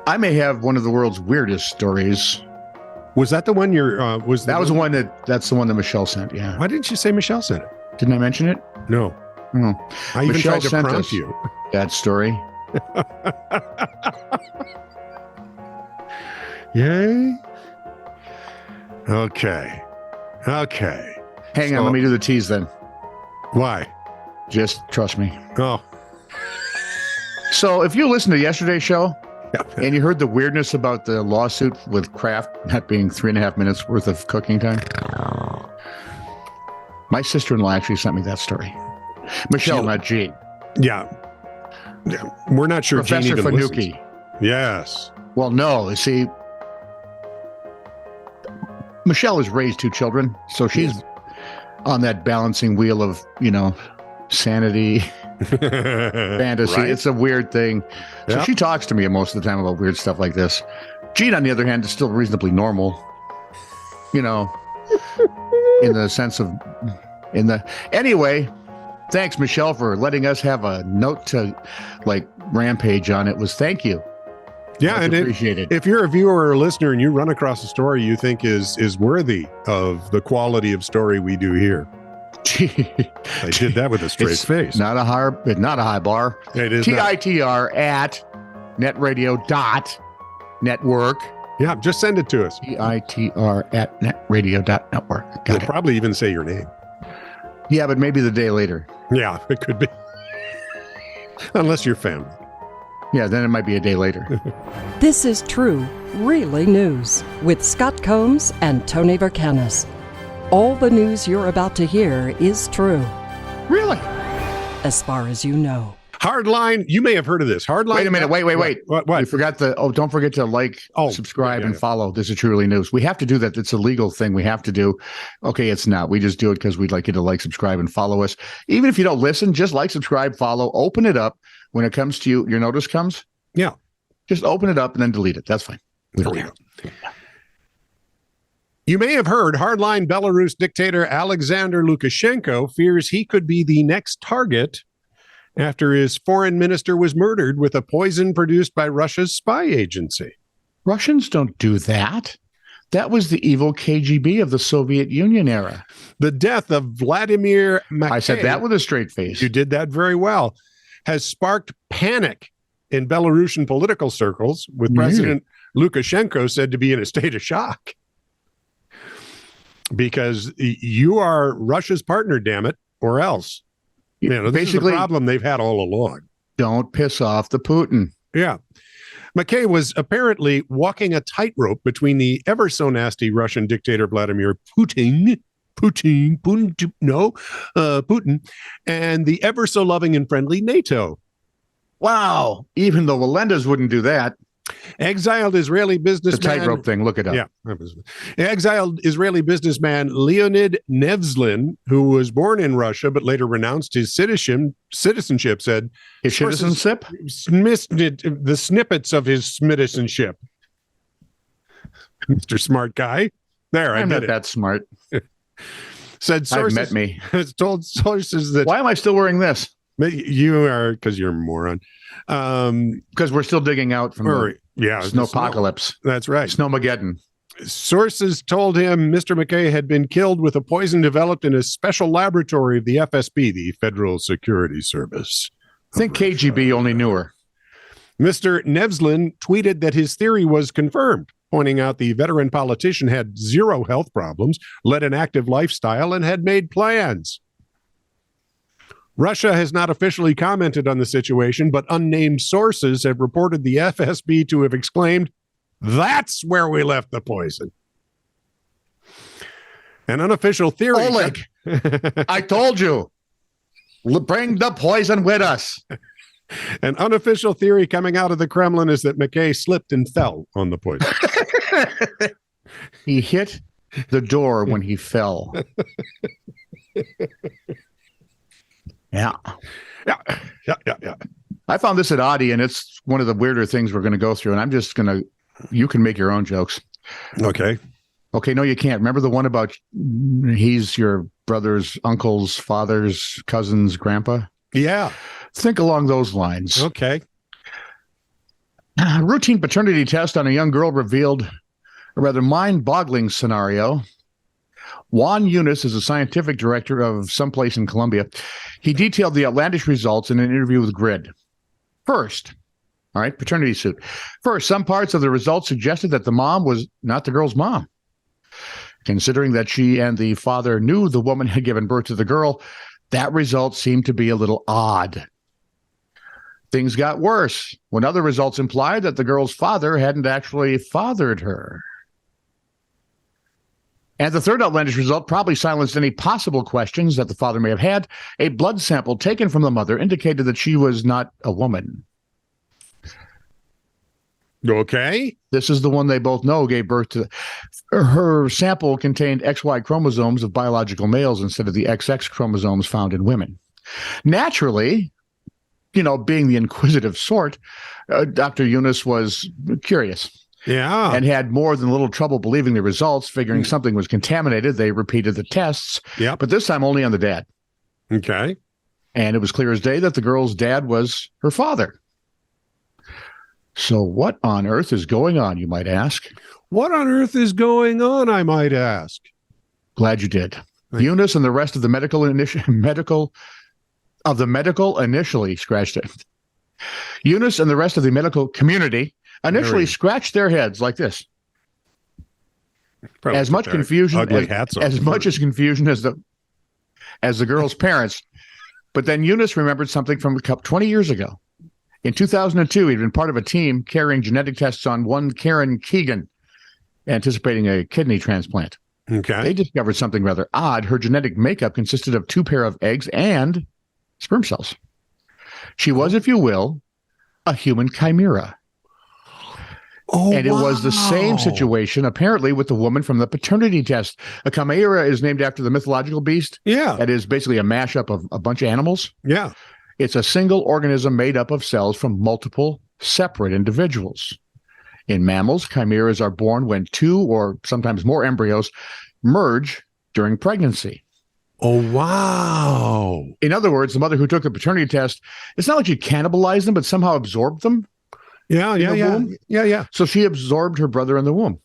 I may have one of the world's weirdest stories. Was that the one That's the one that Michelle sent, yeah. Why didn't you say Michelle sent it? Didn't I mention it? No. Oh. I even Michelle tried to sent prompt us you. that story. Yay? Okay. Hang on, let me do the tease then. Why? Just trust me. Oh. So if you listened to yesterday's show and you heard the weirdness about the lawsuit with Kraft not being 3.5 minutes worth of cooking time, my sister-in-law actually sent me that story. Michelle, not Jean. Yeah. We're not sure Professor Jean even Fanucci. listens. Yes. Well, no, you see, Michelle has raised 2 children, so she's on that balancing wheel of, sanity, fantasy. Right? It's a weird thing. So she talks to me most of the time about weird stuff like this. Jean, on the other hand, is still reasonably normal, in the sense of, anyway, thanks, Michelle, for letting us have a note to rampage on. It was thank you. Yeah, much and appreciated. If you're a viewer or a listener and you run across a story you think is worthy of the quality of story we do here, I did that with a straight face. Not a high bar. It is TITR at netradio.network. Yeah, just send it to us. TITR at netradio.network. We'll probably even say your name. Yeah, but maybe the day later. Yeah, it could be. Unless you're family. Yeah, then it might be a day later. This is True, Really News with Scott Combs and Tony Vercanis. All the news you're about to hear is true. Really? As far as you know. Hardline, you may have heard of this. Hardline. Wait a minute. Wait. What? We forgot don't forget to subscribe, and follow. This is Truly News. We have to do that. It's a legal thing we have to do. Okay, it's not. We just do it because we'd like you to subscribe, and follow us. Even if you don't listen, just subscribe, follow, open it up. When it comes to you, your notice comes. Yeah. Just open it up and then delete it. That's fine. We don't care. You may have heard hardline Belarus dictator Alexander Lukashenko fears he could be the next target after his foreign minister was murdered with a poison produced by Russia's spy agency. Russians don't do that. That was the evil KGB of the Soviet Union era. The death of Vladimir Mackay, I said that with a straight face. You did that very well. Has sparked panic in Belarusian political circles, with President Lukashenko said to be in a state of shock. Because you are Russia's partner, damn it, or else. This basically is a problem they've had all along. Don't piss off the Putin. Yeah. Mackay was apparently walking a tightrope between the ever so nasty Russian dictator Vladimir Putin, and the ever so loving and friendly NATO. Wow. Even the Walendas wouldn't do that. Exiled Israeli businessman. The tightrope thing, look it up. Yeah. Exiled Israeli businessman Leonid Nevzlin, who was born in Russia but later renounced his citizenship, said his citizenship? The snippets of his citizenship. Mr. Smart Guy. There, I'm not that smart. Said sources, met me. Has told sources that. Why am I still wearing this? You are, because you're a moron. Because we're still digging out from the snowpocalypse. That's right. Snowmageddon. Sources told him Mr. Mackay had been killed with a poison developed in a special laboratory of the FSB, the Federal Security Service. I think KGB only knew her. Mr. Nevzlin tweeted that his theory was confirmed, pointing out the veteran politician had 0 health problems, led an active lifestyle, and had made plans. Russia has not officially commented on the situation, but unnamed sources have reported the FSB to have exclaimed, "That's where we left the poison." An unofficial theory. Oleg, I told you, bring the poison with us. An unofficial theory coming out of the Kremlin is that Mackay slipped and fell on the poison. He hit the door when he fell. Yeah. I found this at Audi, and it's one of the weirder things we're going to go through. And I'm just going to, you can make your own jokes. Okay. No, you can't. Remember the one about he's your brother's, uncle's, father's, cousin's grandpa? Yeah. Think along those lines. Okay. A routine paternity test on a young girl revealed a rather mind-boggling scenario. Juan Yunus is a scientific director of someplace in Colombia. He detailed the outlandish results in an interview with Grid. First, all right, paternity suit. First, some parts of the results suggested that the mom was not the girl's mom. Considering that she and the father knew the woman had given birth to the girl, that result seemed to be a little odd. Things got worse when other results implied that the girl's father hadn't actually fathered her. And the third outlandish result probably silenced any possible questions that the father may have had. A blood sample taken from the mother indicated that she was not a woman. Okay. This is the one they both know gave birth to. Her sample contained XY chromosomes of biological males instead of the XX chromosomes found in women. Naturally, being the inquisitive sort, Dr. Yunus was curious. Yeah. And had more than a little trouble believing the results, figuring something was contaminated. They repeated the tests, but this time only on the dad. Okay. And it was clear as day that the girl's dad was her father. So what on earth is going on, you might ask? What on earth is going on, I might ask? Glad you did. Yunus and the rest of the medical initially scratched it. Yunus and the rest of the medical community initially scratched their heads like this. Probably as much confusion as the girl's parents. But then Yunus remembered something from 20 years ago. In 2002, he'd been part of a team carrying genetic tests on one Karen Keegan, anticipating a kidney transplant. Okay. They discovered something rather odd. Her genetic makeup consisted of 2 pairs of eggs and sperm cells. She was, if you will, a human chimera. Oh, and it was the same situation, apparently, with the woman from the paternity test. A chimera is named after the mythological beast. Yeah. That is basically a mashup of a bunch of animals. Yeah. It's a single organism made up of cells from multiple separate individuals. In mammals, chimeras are born when 2 or sometimes more embryos merge during pregnancy. Oh, wow. In other words, the mother who took the paternity test, it's not like she cannibalized them, but somehow absorbed them. Yeah. So she absorbed her brother in the womb.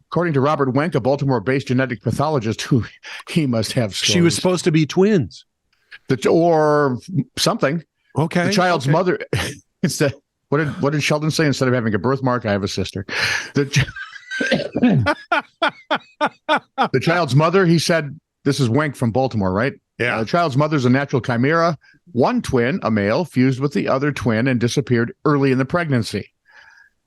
According to Robert Wenck, a Baltimore-based genetic pathologist, who he must have She was supposed to be twins. Or something. Okay. The child's mother, instead, what did Sheldon say? Instead of having a birthmark, I have a sister. The child's mother, he said, this is Wenck from Baltimore, right? Yeah. The child's mother's a natural chimera. One twin, a male, fused with the other twin and disappeared early in the pregnancy.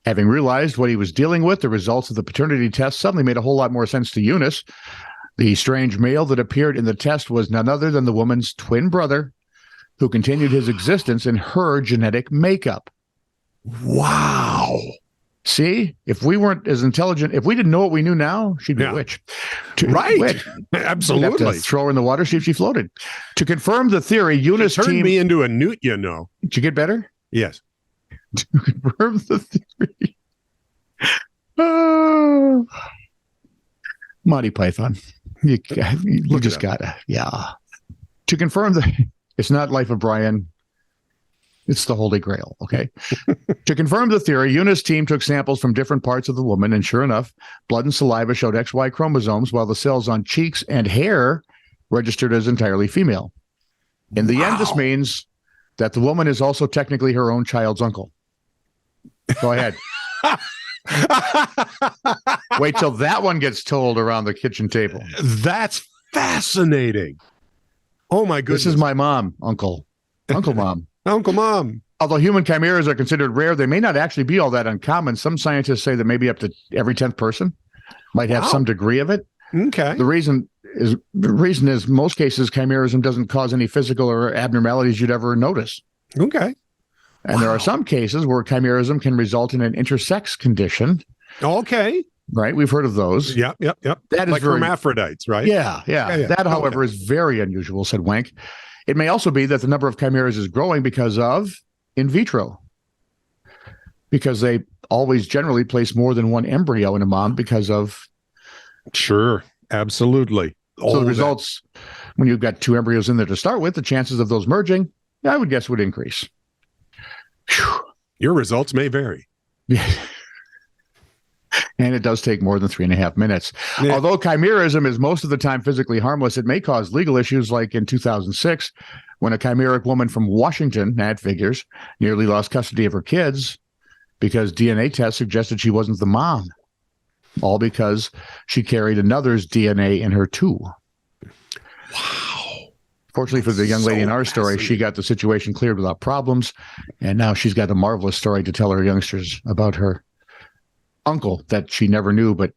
Having realized what he was dealing with, the results of the paternity test suddenly made a whole lot more sense to Yunus. The strange male that appeared in the test was none other than the woman's twin brother, who continued his existence in her genetic makeup. Wow. See, if we weren't as intelligent, if we didn't know what we knew now, she'd be a witch. Right. Absolutely. We'd have to throw her in the water, see if she floated. To confirm the theory, Yunus turned me into a newt, Did you get better? Yes. To confirm the theory. Oh. Monty Python. You just gotta, To confirm that it's not Life of Brian, it's the Holy Grail, okay? To confirm the theory, Yunus' team took samples from different parts of the woman, and sure enough, blood and saliva showed XY chromosomes, while the cells on cheeks and hair registered as entirely female. In the end, this means that the woman is also technically her own child's uncle. Go ahead. Wait till that one gets told around the kitchen table. That's fascinating. Oh, my goodness. This is my mom, Uncle Mom. Uncle Mom. Although human chimeras are considered rare, they may not actually be all that uncommon. Some scientists say that maybe up to every 10th person might have some degree of it. Okay. The reason is most cases chimerism doesn't cause any physical or abnormalities you'd ever notice. Okay. And there are some cases where chimerism can result in an intersex condition. Okay. Right? We've heard of those. Yep. That is like hermaphrodites, right? Yeah. That, however, is very unusual, said Wenck. It may also be that the number of chimeras is growing because of in vitro. Because they always generally place more than one embryo in a mom because of... Sure. Absolutely. So the results, when you've got 2 embryos in there to start with, the chances of those merging, I would guess would increase. Whew. Your results may vary. And it does take more than 3.5 minutes. Yeah. Although chimerism is most of the time physically harmless, it may cause legal issues like in 2006 when a chimeric woman from Washington, that figures, nearly lost custody of her kids because DNA tests suggested she wasn't the mom. All because she carried another's DNA in her too. Wow. Fortunately for the young lady in our story, she got the situation cleared without problems. And now she's got a marvelous story to tell her youngsters about her uncle that she never knew, but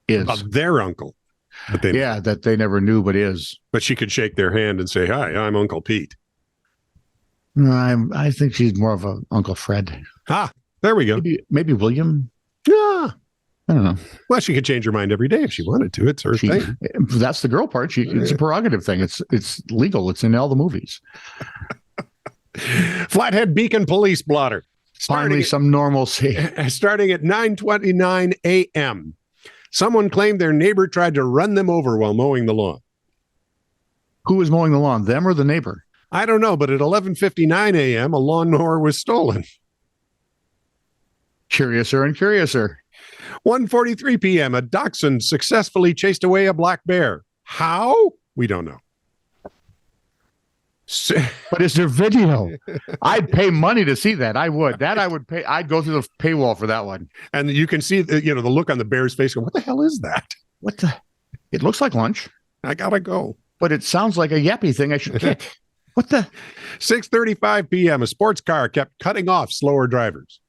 is. About their uncle. That they never knew, but is. But she could shake their hand and say, "Hi, I'm Uncle Pete." No, I think she's more of a Uncle Fred. There we go. Maybe William? Yeah. I don't know. Well, she could change her mind every day if she wanted to. It's her thing. That's the girl part. It's a prerogative thing. It's legal. It's in all the movies. Flathead Beacon Police Blotter. Finally, some normalcy. Starting at 9:29 a.m., someone claimed their neighbor tried to run them over while mowing the lawn. Who was mowing the lawn, them or the neighbor? I don't know, but at 11:59 a.m., a lawnmower was stolen. Curiouser and curiouser. 1:43 p.m., a dachshund successfully chased away a black bear. How? We don't know. But is there video? I'd pay money to see that. I would. I would pay. I'd go through the paywall for that one. And you can see the look on the bear's face. Going, what the hell is that? It looks like lunch. I gotta go. But it sounds like a yappy thing I should kick. What the? 6:35 p.m. A sports car kept cutting off slower drivers.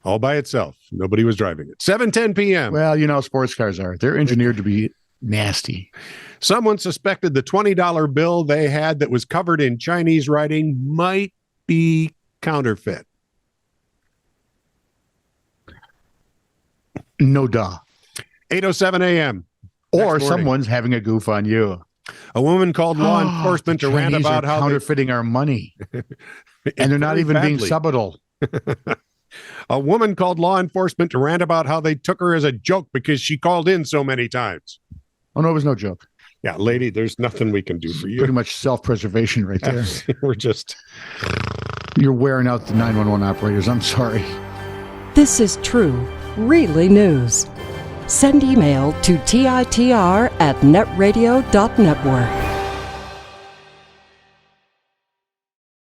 All by itself. Nobody was driving it. 7:10 p.m. Well, sports cars they're engineered to be nasty. Someone suspected the $20 bill they had that was covered in Chinese writing might be counterfeit. No duh. 8:07 a.m. Or someone's having a goof on you. A woman called law enforcement to rant about how counterfeiting our money. And they're not even being subtle. A woman called law enforcement to rant about how they took her as a joke because she called in so many times. Oh, no, it was no joke. Yeah, lady, there's nothing we can do for you. Pretty much self-preservation right there. You're wearing out the 911 operators. I'm sorry. This is true, really news. Send email to TITR@netradio.network.